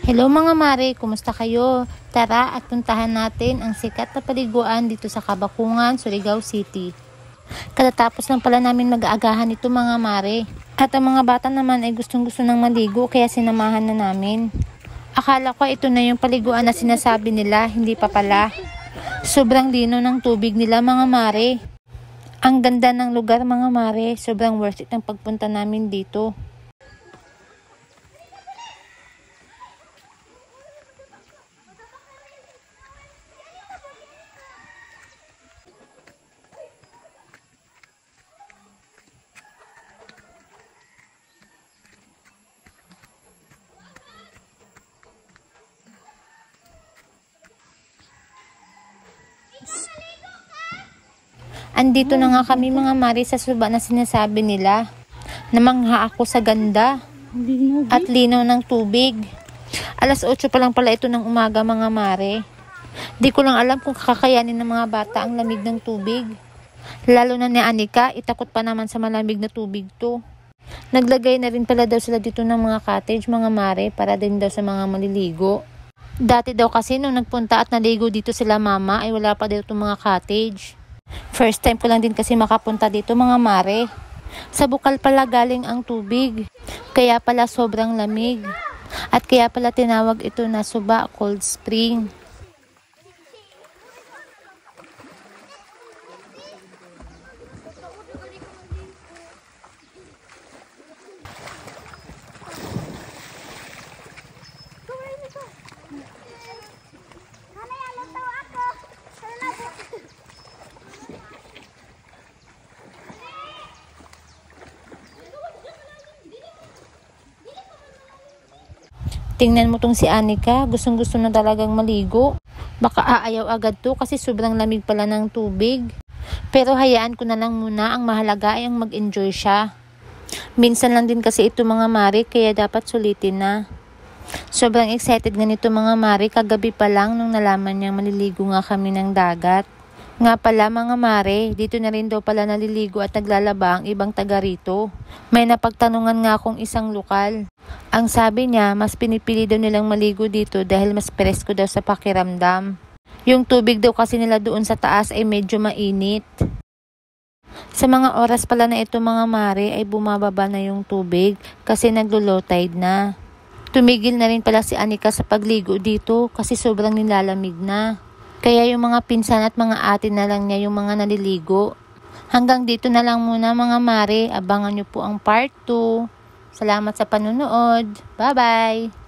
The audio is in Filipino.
Hello mga mare, kumusta kayo? Tara at puntahan natin ang sikat na paliguan dito sa Kabakungan, Surigao City. Katatapos lang pala namin mag-aagahan ito mga mare. At ang mga bata naman ay gustong-gusto ng maligo kaya sinamahan na namin. Akala ko ito na yung paliguan na sinasabi nila, hindi pa pala. Sobrang lino ng tubig nila mga mare. Ang ganda ng lugar mga mare, sobrang worth it ang pagpunta namin dito. Andito na nga kami mga mare sa suba na sinasabi nila. Namangha ako sa ganda at linaw ng tubig. Alas 8 pa lang pala ito ng umaga mga mare. Di ko lang alam kung kakayanin ng mga bata ang lamig ng tubig. Lalo na ni Anika, itakot pa naman sa malamig na tubig to. Naglagay na rin pala daw sila dito ng mga cottage mga mare para din daw sa mga maliligo. Dati daw kasi nung nagpunta at naligo dito sila mama ay wala pa daw itong mga cottage. First time ko lang din kasi makapunta dito mga mare. Sa bukal pala galing ang tubig. Kaya pala sobrang lamig. At kaya pala tinawag ito na Suba Cold Spring. Tingnan mo tong si Anika, gustong-gusto na talagang maligo. Baka aayaw agad to kasi sobrang lamig pala ng tubig. Pero hayaan ko na lang muna, ang mahalaga ay ang mag-enjoy siya. Minsan lang din kasi ito mga mare, kaya dapat sulitin na. Sobrang excited nga nito mga mare, kagabi pa lang nung nalaman niya maliligo nga kami ng dagat. Nga pala mga mare, dito na rin daw pala naliligo at naglalaba ang ibang taga rito. May napagtanungan nga akong isang lokal. Ang sabi niya, mas pinipili daw nilang maligo dito dahil mas presko daw sa pakiramdam. Yung tubig daw kasi nila doon sa taas ay medyo mainit. Sa mga oras pala na ito mga mare ay bumababa na yung tubig kasi naglo-low tide na. Tumigil na rin pala si Anika sa pagligo dito kasi sobrang nilalamig na. Kaya yung mga pinsan at mga ate na lang niya yung mga naliligo. Hanggang dito na lang muna mga mare. Abangan nyo po ang part 2. Salamat sa panonood. Bye-bye!